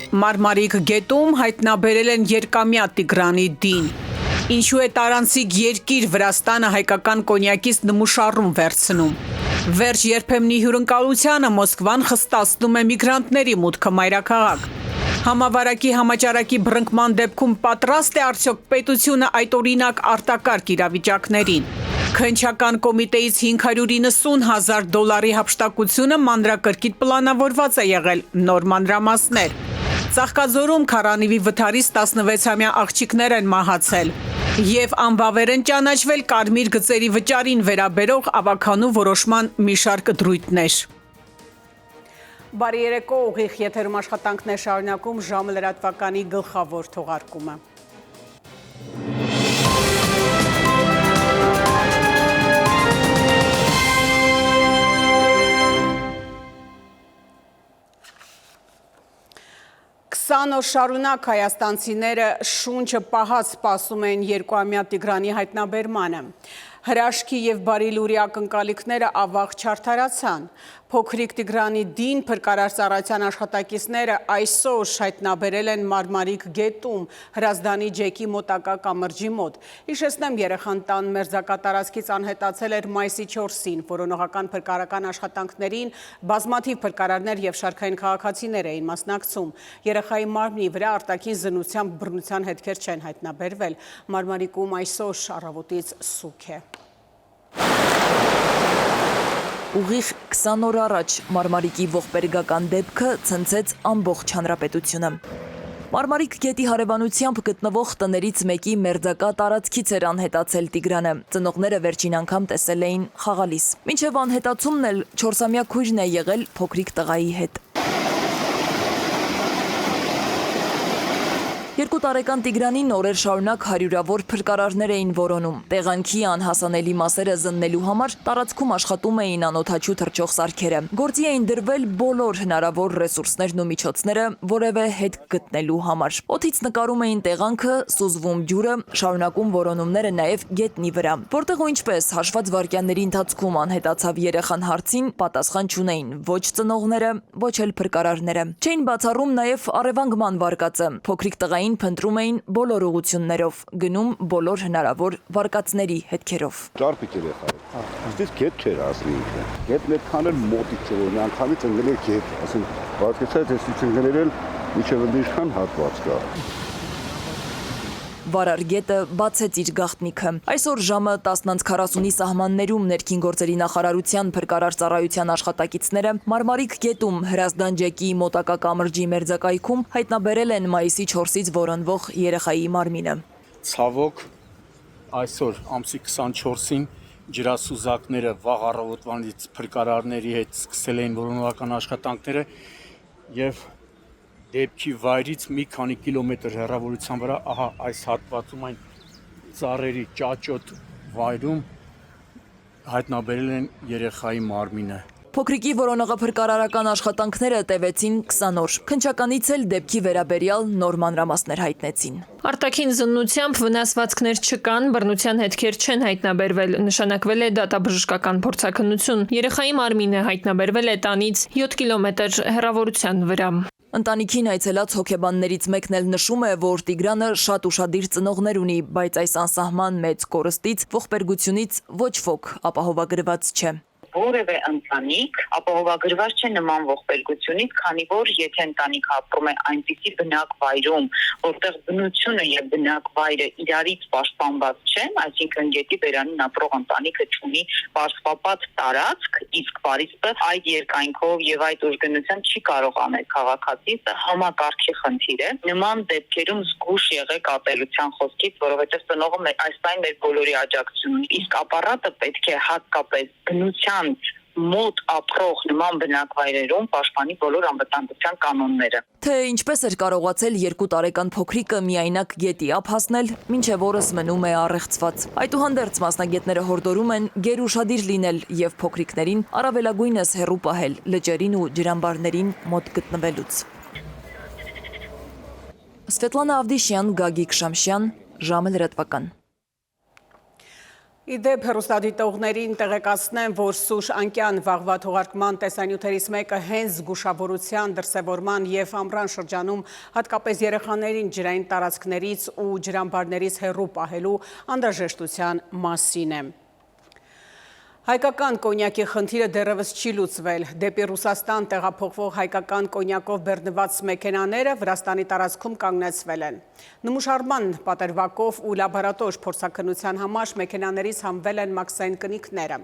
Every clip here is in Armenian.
Մարմարիկ գետում հայտնաբերել են երկամյա Տիգրանի դին։ Ինչու է տարանցիկ երկիր Վրաստանը հայկական կոնյակից նմուշառում վերցնում։ Վերջ երբեմնի հյուրընկալությանը Մոսկվան խստացնում է միգրանտների մուտքը մայրաքաղաք։ Համավարակի համաճարակի բռնկման դեպքում պատրաստ է արդյոք պետությունը այդօրինակ արտակարգ իրավիճակներին։ Քննչական կոմիտեից $590,000 հափշտակությունը մանրակրկիտ պլանավորված է եղել, նոր մանրամասներ։ Ծաղկաձորում Քարանիվի վթարից 16-ամյա աղջիկներ են մահացել և անբավեր են ճանաչվել կարմիր գծերի վճարին վերաբերող ավագանու որոշման մի շարք դրույթներ։ Բարի երեկո, ուղիղ եթերում աշխատանքներ շարունակում ժամը լրատվականի գլխավոր թողարկումը։ Օր շարունակ հայաստանցիները շունչը պահած սպասում են երկուամյա Տիգրանի հայտնաբերմանը։ Հրաշքի և բարի լուրի ակնկալիքները ավաղ չարդարացան։ Փոքրիկ Տիգրանի դին փրկարար ծառայության աշխատակիցները այսօր հայտնաբերել են Մարմարիկ գետում Հրազդանի ջեկի մոտակա կամրջի մոտ։ Հիշեցնեմ, երեխան տան մերձակատարածքից անհետացել էր մայիսի 4-ին, որոնողական փրկարարական աշխատանքներին բազմաթիվ փրկարարներ և շարքային քաղաքացիներ էին մասնակցում։ Երեխայի մարմնի վրա արտաքին զննությամբ բռնության հետքեր չեն հայտնաբերվել։ Մարմարիկում այսօր առավոտից սուգ է։ Ուղիղ 20 օր առաջ Մարմարիկի ողբերգական դեպքը ցնցեց ամբողջ հանրապետությունը։ Մարմարիկ գետի հարևանությամբ գտնվող տներից մեկի մերձակա տարածքից էր անհետացել Տիգրանը։ Ծնողները վերջին անգամ տեսել էին խաղալիս։ Մինչև անհետացումն էլ 4-ամյա քույրն է եղել փոքրիկ տղայի հետ։ 2 տարեկան Տիգրանին օրեր շարունակ հարյուրավոր փրկարարներ էին որոնում։ Տեղանքի անհասանելի մասերը զննելու համար տարածքում աշխատում էին անօդաչու թռչող սարքերը։ Գործի էին դրվել բոլոր հնարավոր ռեսուրսներն ու միջոցները որևէ հետ գտնելու համար։ Օդից նկարում էին տեղանքը, սուզվում ջուրը, շարունակում որոնումները նաև գետնի վրա։ Որտեղ ու ինչպես հաշված վայրկյանների ընթացքում անհետացավ երեխան հարցին, պատասխան չունեին ոչ ծնողները, ոչ էլ փրկարարները։ Չէին բացառում նաև առևանգման վարկածը։ Փոքրիկ տղային փնտրում էին բոլոր ուղություններով, գնում բոլոր հնարավոր վարկածների հետքերով։ Ճարպիկ երեխա է։ Այստեղ գետ չէր ասի ինքը։ Գետն այդքան էլ մոտիկ չէ, որ միանգամից ընկնել գետ, ասեն, պատկերացրեք, ես ընկնել միջև ինչքան հատված կա։ Վարար գետը բացեց իր գաղտնիքը։ Այսօր ժամը 10:40-ի սահմաններում ներքին գործերի նախարարության փրկարար ծառայության աշխատակիցները Մարմարիկ գետում Հրազդան ջեկի մոտակա կամրջի մերձակայքում հայտնաբերել են մայիսի 4-ից որոնվող երեխայի մարմինը։ Ցավոք, այսօր ամսի 24-ին ջրասուզակները վաղ առավոտվանից փրկարարների հետ սկսել էին որոնողական աշխատանքները եւ դեպքի վայրից մի քանի կիլոմետր հեռավորության վրա, ահա այս հատվածում այն ծառերի ճաճոտ վայրում հայտնաբերել են երեխայի մարմինը։ Փոքրիկի որոնողափրկարարական աշխատանքները տևեցին 20 օր։ Քննչականից էլ դեպքի վերաբերյալ նոր մանրամասներ հայտնեցին։ Արտաքին զննությամբ վնասվածքներ չկան, բռնության հետքեր չեն հայտնաբերվել, նշանակվել է դատաբժշկական փորձաքննություն։ Երեխայի մարմինը հայտնաբերվել է տանից 7 կիլոմետր հեռավորության վրա։ Ընտանիքին այցելած հոգեբաններից մեկն էլ նշում է, որ Տիգրանը շատ ուշադիր ծնողներ ունի, բայց այս անսահման մեծ կորստից, ողբերգությունից ոչ ոք ապահովագրված չէ։ Որևէ ընտանիք ապահովագրված չէ նման ողբերգությունից, քանի որ եթե ընտանիքը ապրում է այնպիսի բնակ վայրում, որտեղ բնությունը եւ բնակ վայրը իրարից պաշտպանված չեն, այսինքն գետի բերանին ապրող ընտանիքը ունի պարսպապատ տարածք, իսկ պարիսպը այդ երկայնքով եւ այդ ուժգնությամբ չի կարող անել քաղաքացի, սա համակարգի խնդիր է։ Նման դեպքերում զգուշ եղեք ապելության խոսքից, որովհետեւ ծնողը այսպես մեր բոլորի աջակցություն ունի, իսկ ապարատը պետք է հատկապես բնության մոտ ապրող նման բնակվայրերում պաշտպանի բոլոր անվտանգության կանոնները։ Թե ինչպես էր կարողացել 2 տարեկան փոքրիկը միայնակ գետի ափ հասնել, մինչև օրս մնում է առեղծված։ Այդուհանդերձ մասնագետները հորդորում են գերուշադիր լինել եւ փոքրիկներին առավելագույնս հեռու պահել լճերին ու ջրամբարներին մոտ գտնվելուց։ Սվետլանա Ավդիշյան, Գագիկ Շամշյան, ժամը լրատվական։ Իդեպ հեռուստադիտողներին տեղեկացնեմ, որ Սուրժ անկյան վաղվա թողարկման տեսանյութերից մեկը հենց զգուշավորության, դրսևորման և ամռան շրջանում հատկապես երեխաներին ջրային տարածքներից ու ջրամբարներից հեռու պահելու անհրաժեշտության մասին է։ Հայկական կոնյակի խնդիրը դեռևս չի լուծվել։ Դեպի Ռուսաստան տեղափոխվող հայկական կոնյակով բեռնված մեքենաները Վրաստանի տարածքում կանգնեցվել են։ Նմուշարման պատրվակով ու լաբորատոր փորձաքննության համար մեքենաներից հանվել են մաքսային կնիքները։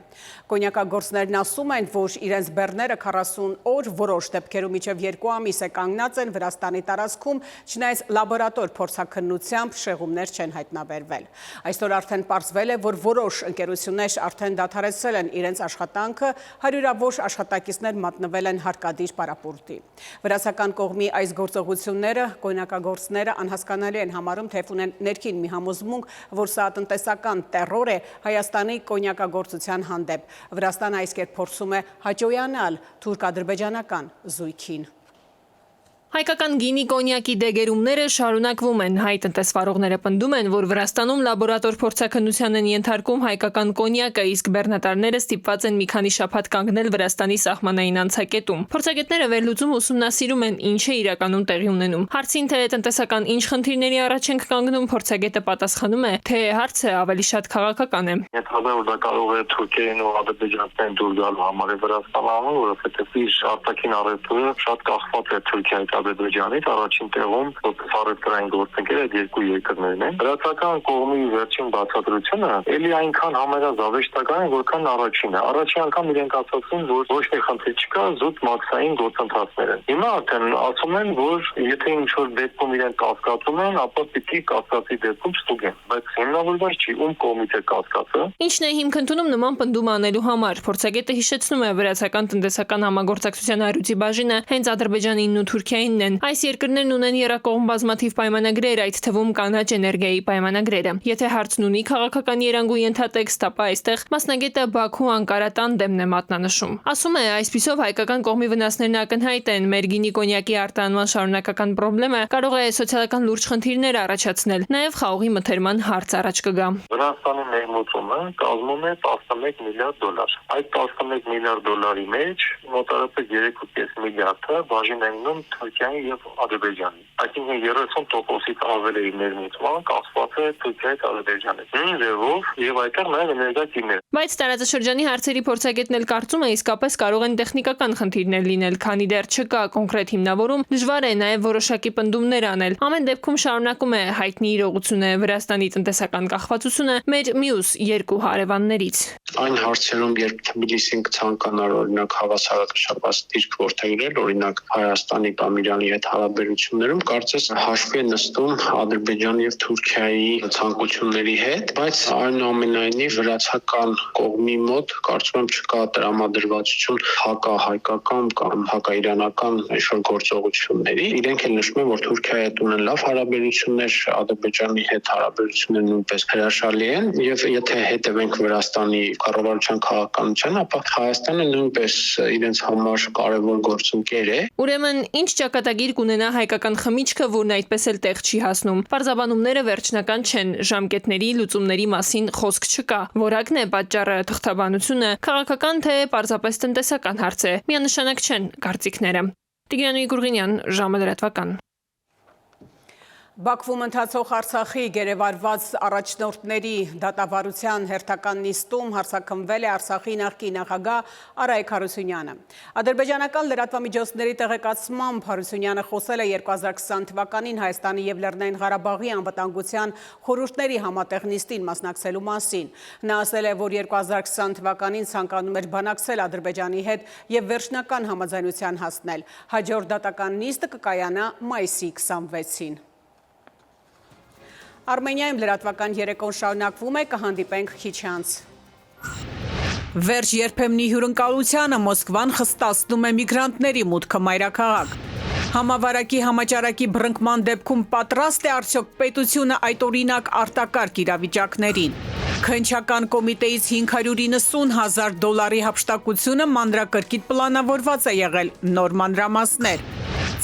Կոնյակագործներն ասում են, որ իրենց բեռները 40 օր, որոշ դեպքերում մինչև 2 ամիս է կանգնած են Վրաստանի տարածքում, չնայած լաբորատոր փորձաքննությամբ շեղումներ չեն հայտնաբերվել։ Այսօր արդեն պարզվել է, որ որոշ ընկերություններ արդեն դադարեցրել են իրենց աշխատանքը, հարյուրավոր աշխատակիցներ մատնվել են հարկադիր պարապուրտի։ Վրացական կողմի այս գործողությունները կոնյակագործները անհասկանալի են համարում, թեև ունեն ներքին մի համոզմունք, որ սա տնտեսական տեռոր է Հայաստանի կոնյակագործության հանդեպ։ Վրաստանը այս կերպ փորձում է հաճոյանալ թուրք-ադրբեջանական զույգին։ Հայկական գինի կոնյակի դեգերումները շարունակվում են։ Հայ տնտեսվարողները պնդում են, որ Վրաստանում լաբորատոր փորձաքննության են ենթարկում հայկական կոնյակը, իսկ բեռնատարները ստիպված են մի քանի շաբաթ կանգնել Վրաստանի սահմանային անցակետում։ Փորձագետները վերլուծում ուսումնասիրում են, ինչ է իրականում տեղի ունենում։ Հարցին, թե տնտեսական ինչ խնդիրների առաջ ենք կանգնում, փորձագետը պատասխանում է, թե հարցը ավելի շատ քաղաքական է։ Որ դա կարող է Թուրքիային ու Ադրբեջանին դուր գալու համար է Վրաստանը անում, որովհետև իր արտաքին առևտուրը շատ կախված է Թուրքիայի Ադրբեջանից, առաջին տեղում որպես առևտրային գործընկեր այդ երկու երկրներն են։ Վրացական կողմի վերջին բացատրությունը ելի այնքան համերազավեշտական է, որքան առաջինը։ Առաջին անգամ իրենք ասացին, որ ոչ մի խնդիր չկա, զուտ մաքսային գործընթացներ են։ Հիմա արդեն ասում են, որ եթե ինչ-որ դեպքում իրենք կասկածում են, ապա պիտի կասկածի դեպքում ստուգեն։ Բայց հիմնավորված չի ում կողմից է կասկածը։ Ինչն է հիմք ընդունում նման պնդում անելու համար։ Փորձագետը հիշեցնում է վրացական տնտեսական համագործակցության առյուծի բաժինը հենց Ադրբեջանին ու Թուրքիային են։ Այս երկրներն ունեն երկկողմ բազմաթիվ պայմանագրեր, այդ թվում կանաչ էներգիայի պայմանագրերը։ Եթե հարցն ունի քաղաքական երանգու ենթատեքստ, ապա այստեղ մասնագետը Բաքու-Անկարա տանդեմն է մատնանշում։ Ասում է, այսպիսով հայկական կողմի վնասներն ակնհայտ են, մեր գինի կոնյակի արտահանման շարունակական խնդրեմը կարող է սոցիալական լուրջ խնդիրներ առաջացնել, նաև խաղողի մթերման հարց առաջ կգա։ Վրաստանի ներմուծումը կազմում է 11 միլիարդ դոլար։ Այդ 11 միլիարդ դոլարի մեջ մոտավորապես 3.5 միլիարդը բաժին են գնում Թուրքիայի և Ադրբեջանի։ Այսինքն 30%-ից ավել է ներմուծման կախված է Թուրքիայի Ադրբեջանից։ Նույն ձևով եւ այդտեղ նաև էներգետիկներ։ Բայց տարածաշրջանի հարցերի փորձագետն էլ կարծում է իսկապես կարող են տեխնիկական խնդիրներ լինել, քանի դեռ չկա կոնկրետ հիմնավորում, դժվար է նաև որոշակի պնդումներ անել։ Ամեն դեպքում շարունակում է հայտնի իրողությունը Վրաստանի տնտեսական կախվածությունը մեր մյուս երկու հարևաններից։ Այն հարցերում, երբ Թբիլիսին կցանկանար օրինակ հավասարակշռված դիրք որդեգրել, օրինակ Հայաստանի կամ Իրանի հետ հարաբերություններում, կարծես հաշվի է նստում Ադրբեջանի եւ Թուրքիայի ցանկությունների հետ, բայց այնուամենայնիվ վրացական կողմի մոտ կարծում եմ չկա տրամադրվածություն հակահայկական կամ հակաիրանական ինչ-որ գործողությունների։ Իրենք էլ նշում են, որ Թուրքիայի հետ ունեն լավ հարաբերություններ, Ադրբեջանի հետ հարաբերությունները նույնպես հրաշալի են, եւ եթե հետևենք Վրաստանի կառավարության քաղաքականության, ապա Հայաստանը նույնպես իրենց համար կարևոր գործընկեր է։ Ուրեմն ինչ ճակատագիր կունենա հայկական խմիչքը, որն այդպես էլ տեղ չի հասնում։ Պարզաբանումները վերջնական չեն, ժամկետների լուծումների մասին խոսք չկա։ Որակն է պատճառը, թղթաբանությունը, քաղաքական թե պարզապես տնտեսական հարց է։ Միանշանակ չեն կարծիքները։ Տիգրան Գուրգինյան, ժամը լրատվական։ Բաքվում ընթացող Արցախի գերեվարված առաջնորդների դատավարության հերթական նիստում հարցաքննվել է Արցախի նախկին նախագահ Արայք Հարությունյանը։ Ադրբեջանական լրատվամիջոցների տեղեկացմամբ Հարությունյանը խոսել է 2020 թվականին Հայաստանի և Լեռնային Ղարաբաղի անվտանգության խորհուրդների համատեղ նիստին մասնակցելու մասին։ Նա ասել է, որ 2020 թվականին ցանկանում էր բանակցել Ադրբեջանի հետ և վերջնական համաձայնության հասնել։ Հաջորդ դատական նիստը կկայանա մայիսի 26-ին։ Արմենիայում լրատվական երեկոն շարունակվում է, կհանդիպենք քիչ անց։ Վերջ երբեմնի հյուրընկալությանը Մոսկվան խստացնում է միգրանտների մուտքը մայրաքաղաք։ Համավարակի համաճարակի բռնկման դեպքում պատրաստ է արդյոք պետությունը այդօրինակ արտակարգ իրավիճակներին։ Քննչական կոմիտեից $590,000 հափշտակությունը մանրակրկիտ պլանավորված է եղել, նոր մանրամասներ։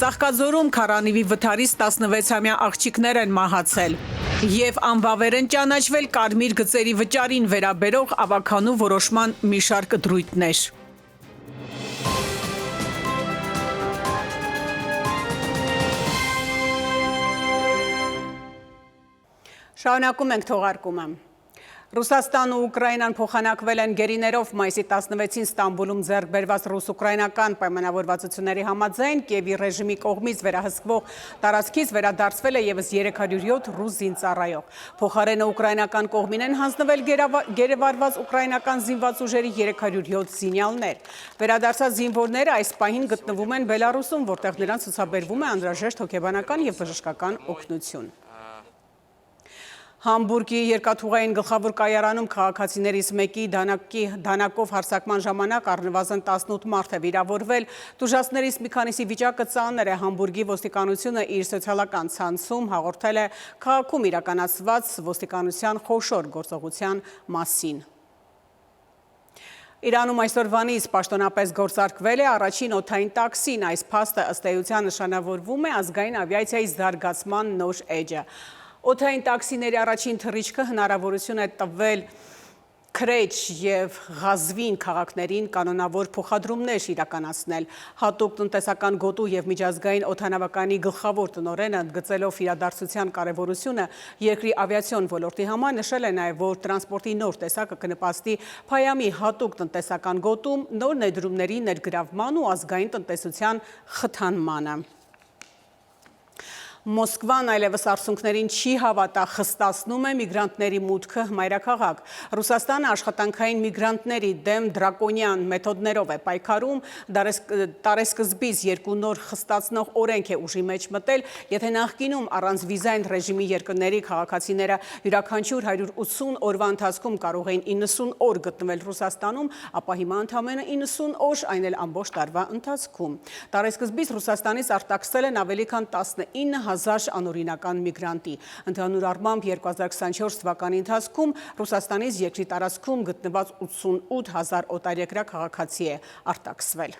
Ծաղկաձորում քարանիվի վթարից 16-ամյա աղջիկներ են մահացել։ Եվ անվավեր են ճանաչվել կարմիր գծերի վճարին վերաբերող ավականու որոշման մի շարք դրույթներ։ Շարունակում ենք թողարկումը։ Ռուսաստանն ու Ուկրաինան փոխանակվել են գերիներով մայիսի 16-ին Ստամբուլում ձեռք բերված ռուս-ուկրաինական պայմանավորվածությունների համաձայն Կիևի ռեժիմի կողմից վերահսկվող տարածքից վերադարձվել է ևս 307 ռուս զինծառայող։ Փոխարենը ուկրաինական կողմին են հանձնվել գերեվարված ուկրաինական զինված ուժերի 307 զինյալներ։ Վերադարձած զինվորները այս պահին գտնվում են Բելարուսում, որտեղ նրանց ցուցաբերվում է անհրաժեշտ հոգեբանական եւ բժշկական օգնություն։ Համբուրգի երկաթուղային գլխավոր կայարանում քաղաքացիներից մեկի դանակով հարձակման ժամանակ առնվազն 18 մարդ է վիրավորվել։ Տուժածներից մի քանիսի վիճակը ծանր է։ Համբուրգի ոստիկանությունը իր սոցիալական ցանցում հաղորդել է քաղաքում իրականացված ոստիկանության խոշոր գործողության մասին։ Իրանում այսօրվանից պաշտոնապես գործարկվել է առաջին օդային տաքսին։ Այս փաստը ըստ էության նշանավորվում է ազգային ավիացիայի զարգացման նոր էջը։ Օդային տաքսիների առաջին թռիչքը հնարավորություն է տվել Քրեջ և Ղազվին քաղաքներին կանոնավոր փոխադրումներ իրականացնել։ Հատուկ տնտեսական գոտու և միջազգային օդանավականի գլխավոր տնօրենը ընդգծելով իրադարձության կարևորությունը երկրի ավիացիոն ոլորտի համար նշել է նաև, որ տրանսպորտի նոր տեսակը կնպաստի Փայամի հատուկ տնտեսական գոտում նոր ներդրումների ներգրավման ու ազգային տնտեսության խթանմանը։ Մոսկվան այլևս արցունքներին չի հավատա, խստացնում է միգրանտների մուտքը մայրաքաղաք։ Ռուսաստանը աշխատանքային միգրանտների դեմ դրակոնյան մեթոդներով է պայքարում, տարեսկզբից երկու նոր խստացնող օրենք է ուժի մեջ մտել, եթե նախկինում առանց վիզային ռեժիմի երկրների քաղաքացիները յուրաքանչյուր 180 օրվա ընթացքում կարող էին 90 օր գտնվել Ռուսաստանում, ապա հիմա ընդամենը 90 օր, այն էլ ամբողջ տարվա ընթացքում։ Տարեսկզբից Ռուսաստանից արտաքսել են ավելի քան 19,000 անօրինական միգրանտի։ Ընդհանուր առմամբ 2024 թվականի ընթացքում Ռուսաստանից երկրի տարածքում գտնված 88,000 օտարերկրյա քաղաքացի է արտաքսվել։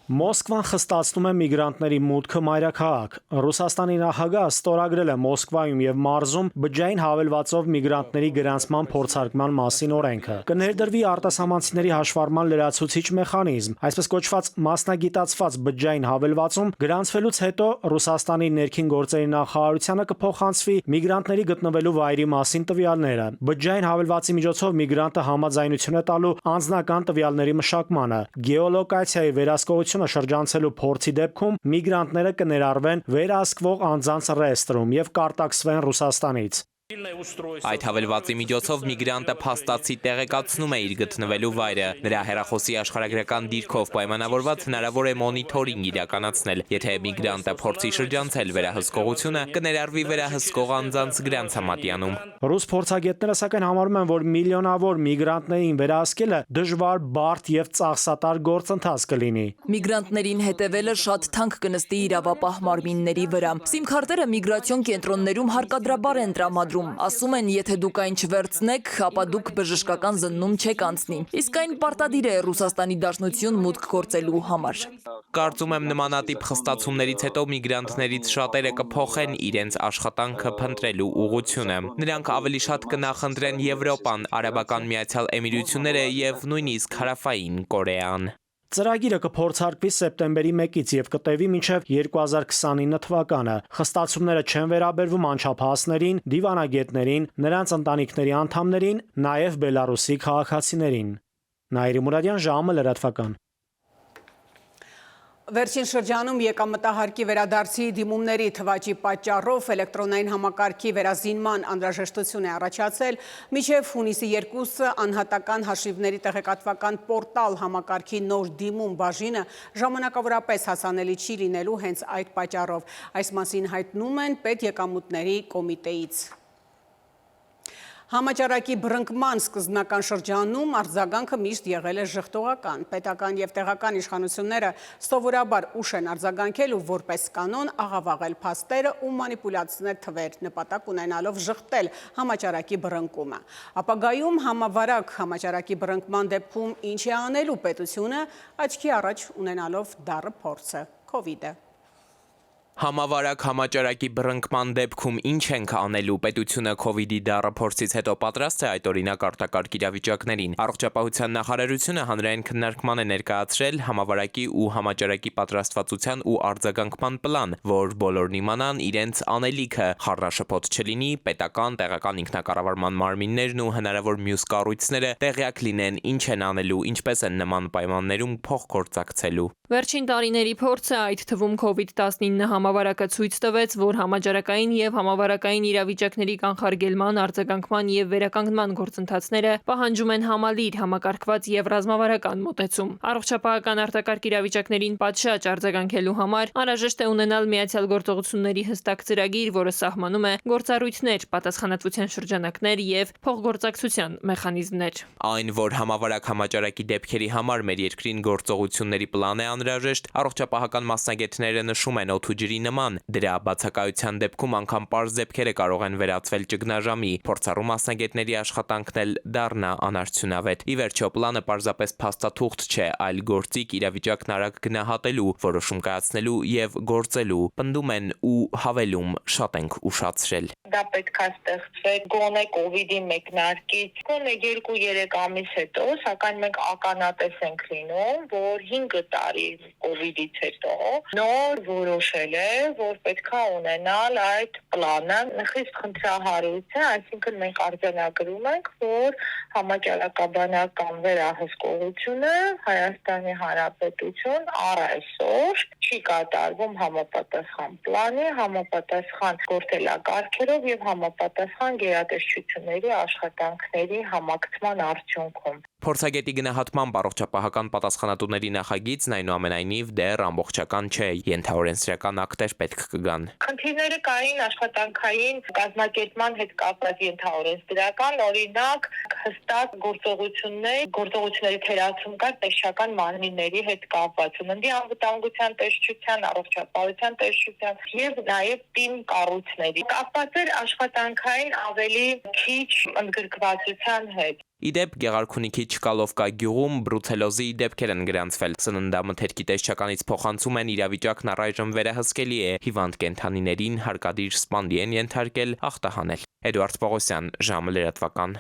Մոսկվան խստացնում է միգրանտների մուտքը մայրաքաղաք։ Ռուսաստանի նախագահը ստորագրել է Մոսկվայում եւ մարզում բջջային հավելվածով միգրանտների գրանցման փորձարկման մասին օրենքը։ Կներդրվի արտասահմանցիների հաշվառման լրացուցիչ մեխանիզմ, այսպես կոչված մասնագիտացված բջջային հավելվածում գրանցվելուց հետո Ռուսաստանի ներքին գործերի նախարարությանը կփոխանցվի միգրանտների գտնվելու վայրի մասին տվյալները։ Բջջային հավելվածի միջոցով միգրանտը համաձայնություն է տալու անձնական տվյալների մշակմանը, գեոլոկացիայի վերահսկողություն շրջանցելու փորձի դեպքում միգրանտները կներառվեն վերահսկվող անձանց ռեեստրում եւ կարտաքսվեն Ռուսաստանից։ Այդ հավելվածի միջոցով միգրանտը փաստացի տեղեկացնում է իր գտնվելու վայրը։ Նրա հեռախոսի աշխարհագրական դիրքով պայմանավորված հնարավոր է մոնիթորինգ իրականացնել։ Եթե միգրանտը փորձի շրջանցել վերահսկողությունը, կներառվի վերահսկող անձանց գրանցամատյանում։ Ռուս փորձագետները սակայն համարում են, որ միլիոնավոր միգրանտներին վերահսկելը դժվար, բարդ եւ ծախսատար գործընթաց կլինի։ Միգրանտներին հետևելը շատ թանկ կնստի իրավապահ մարմինների վրա։ Սիմ-քարտերը միգրացիոն կենտրոններում հարկադրաբար են տրամադրում։ Ասում են, եթե դուք այն չվերցնեք, ապա դուք բժշկական զննում չեք անցնի։ Իսկ այն պարտադիր է Ռուսաստանի Դաշնություն մուտք գործելու համար։ Կարծում եմ նմանատիպ խստացումներից հետո միգրանտներից շատերը կփոխեն իրենց աշխատանքը փնտրելու ուղղությունը։ Նրանք ավելի շատ կնախընտրեն Եվրոպան, Արաբական Միացյալ Էմիրությունները եւ նույնիսկ Հարավային Կորեան։ Ծրագիրը կփորձարկվի սեպտեմբերի 1-ից եւ կտևի մինչեւ 2029 թվականը։ Խստացումները չեն վերաբերվում անչափահասներին, դիվանագետներին, նրանց ընտանիքների անդամներին, նաեւ Բելարուսի քաղաքացիներին։ Նաիրի Մուրադյան, ժամը լրատվական։ Վերջին շրջանում եկամտահարկի վերադարձի դիմումների թվաճի պատճառով էլեկտրոնային համակարգի վերազինման անհրաժեշտություն է առաջացել։ Մինչև հունիսի 2-ը անհատական հաշիվների տեղեկատվական պորտալ համակարգի նոր դիմում բաժինը ժամանակավորապես հասանելի չի լինելու հենց այդ պատճառով։ Այս մասին հայտնում են պետեկամուտների կոմիտեից։ Համաճարակի բռնկման սկզբնական շրջանում արձագանքը միշտ եղել է ժխտողական։ Պետական եւ տեղական իշխանությունները սովորաբար ուշ են արձագանքել ու որպես կանոն աղավաղել փաստերը ու մանիպուլյացնել թվեր, նպատակ ունենալով ժխտել համաճարակի բռնկումը։ Ապագայում համավարակ համաճարակի բռնկման դեպքում ինչ է անելու պետությունը, աչքի առաջ ունենալով դառը փորձը՝ COVID-ը։ Համավարակ համաճարակի բռնկման դեպքում ինչ ենք անելու, պետությունը COVID-ի դառը փորձից հետո պատրաստ է այդ օրինակ արտակարգ իրավիճակներին։ Առողջապահության նախարարությունը հանրային քննարկման է ներկայացրել համավարակի ու համաճարակի պատրաստվածության ու արձագանքման պլան, որ բոլորն իմանան իրենց անելիքը, խառնաշփոթ չլինի, պետական, տեղական ինքնակառավարման մարմիններն ու հնարավոր մյուս կառույցները տեղյակ լինեն ինչ են անելու, ինչպես են նման պայմաններում փոխգործակցելու։ Վերջին տարիների փորձը, այդ թվում COVID-19 համավարակը ցույց տվեց, որ համաճարակային եւ համավարակային իրավիճակների կանխարգելման, արձագանքման եւ վերականգնման գործընթացները պահանջում են համալիր, համակարգված եւ ռազմավարական մոտեցում։ Առողջապահական արտակարգ իրավիճակներին պատշաճ արձագանքելու համար անհրաժեշտ է ունենալ միացյալ գործողությունների հստակ ծրագիր, որը սահմանում է գործառույթներ, պատասխանատվության շրջանակներ եւ փոխգործակցության մեխանիզմներ։ Այն, որ համավարակ համաճարակի դեպքերի համար մեր երկրին գործողությունների պլան է անհրաժեշտ, առողջապահական մասնագետները նշում են օդու ջրի նման։ Դրա բացակայության դեպքում անգամ պարզ դեպքերը կարող են վերածվել ճգնաժամի, փորձառու մասնագետների աշխատանքն էլ դառնա անարդյունավետ։ Ի վերջո, պլանը պարզապես փաստաթուղթ չէ, այլ գործիք իրավիճակն արագ գնահատելու, որոշում կայացնելու եւ գործելու, պնդում են ու հավելում շատ ենք ուշացրել։ Դա պետք է ստեղծվի գոնե COVID-ի մեկնարկից, գոնե 2-3 ամիս հետո, սակայն մենք ականատես ենք լինում, որ 5 տարի COVID-ից հետո նոր որոշել է, որ պետք է ունենալ այդ պլանը խիստ խնդրահարույց է, այսինքն մենք արձանագրում ենք, որ համաճարակաբանական վերահսկողությունը Հայաստանի Հանրապետություն առ այսօր չի կատարվում համապատասխան պլանի, համապատասխան գործելակարգերով եւ համապատասխան գերատեսչությունների աշխատանքների համակցման արդյունքում։ Փորձագետի գնահատմամբ առողջապահական պատասխանատուների նախագիծն այնուամենայնիվ դեռ ամբողջական չէ, ենթաօրենսդրական ակտեր պետք կգան։ Խնդիրները կային աշխատանքային կազմակերպման հետ կապված ենթաօրենսդրական, օրինակ հստակ գործողությունների թերացում կար տեսչական մարմինների հետ կապված, ունենալի անվտանգության տեսչության, առողջապահության տեսչության եւ նաեւ թիմ կառույցների կապված էր աշխատանքային ավելի քիչ ընդգրկվածության հետ։ Իդեպ Գեղարքունիքի Չկալովկա գյուղում բրուցելոզի դեպքեր են գրանցվել։ Սննդամթերքի տեսչականից փոխանցում են իրավիճակն առայժմ վերահսկելի է։ Հիվանդ կենդանիներին հարկադիր սպանդի են ենթարկել, ախտահանել։ Էդուարդ Պողոսյան, ժամը լրատվական։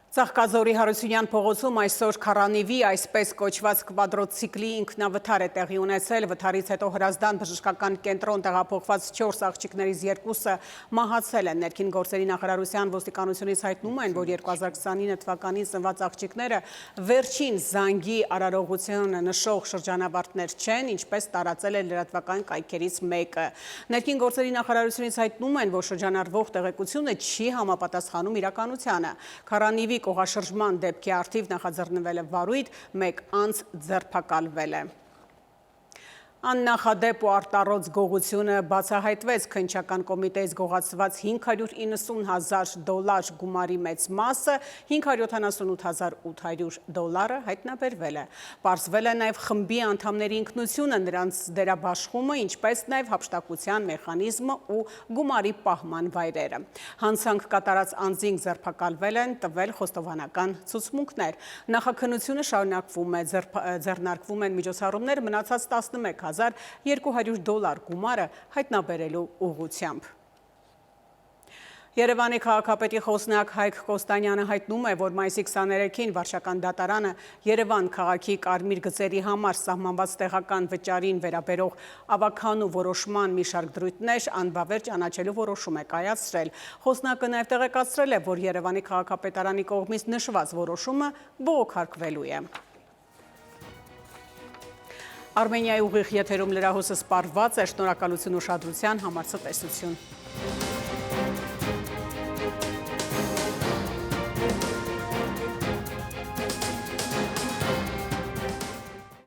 Ծաղկազորի Հարությունյան փողոցում այսօր Քարանիվի այսպես կոչված կվադրոցիկլի ինքնավթար է տեղի ունեցել, վթարից հետո Հրազդան բժշկական կենտրոն տեղափոխված 4 աղջիկներից 2-ը մահացել են։ Ներքին գործերի նախարարության ոստիկանությունից հայտնում են, որ 2029 թվականին ծնված աղջիկները վերջին զանգի արարողությունը նշող շրջանավարտներ չեն, ինչպես տարածել է լրատվական կայքերից մեկը։ Ներքին գործերի նախարարությունից հայտնում են, որ շրջանառվող տեղեկությունը չի համապատասխանում իրականությանը։ Քարանիվի կողաշրջման դեպքի արդիվ նախաձեռնվել է վարույթ, 1 անձ ձերբակալվել է։ Աննախադեպ ու արտառոց գողությունը բացահայտվեց քննչական կոմիտեից գողացված $590,000 գումարի մեծ մասը, $578,800 հայտնաբերվել է։ Պարզվել է նաև խմբի անդամների ինքնությունը, նրանց դերաբաշխումը, ինչպես նաև հափշտակության մեխանիզմը ու գումարի պահման վայրերը։ Հանցանք կատարած անձինք ձերբակալվել են, տվել խոստովանական ցուցմունքներ։ Նախաքննությունը շարունակվում է, ձեռնարկվում են միջոցառումներ մնացած $11,200 գումարը հայտնաբերելու ուղղությամբ։ Երևանի քաղաքապետի խոսնակ Հայկ Կոստանյանը հայտնում է, որ մայիսի 23-ին վարչական դատարանը Երևան քաղաքի կարմիր գծերի համար սահմանված տեղական վճարին վերաբերող ավագանու որոշման մի շարք դրույթներ անբավեր ճանաչելու որոշում է կայացրել։ Խոսնակը նաև տեղեկացրել է, որ Երևանի քաղաքապետարանի կողմից նշված որոշումը բողոքարկվելու է։ Արմենիայի ուղիղ եթերում լրահոսը սպառված է, շնորհակալություն ուշադրության համար, ցտեսություն։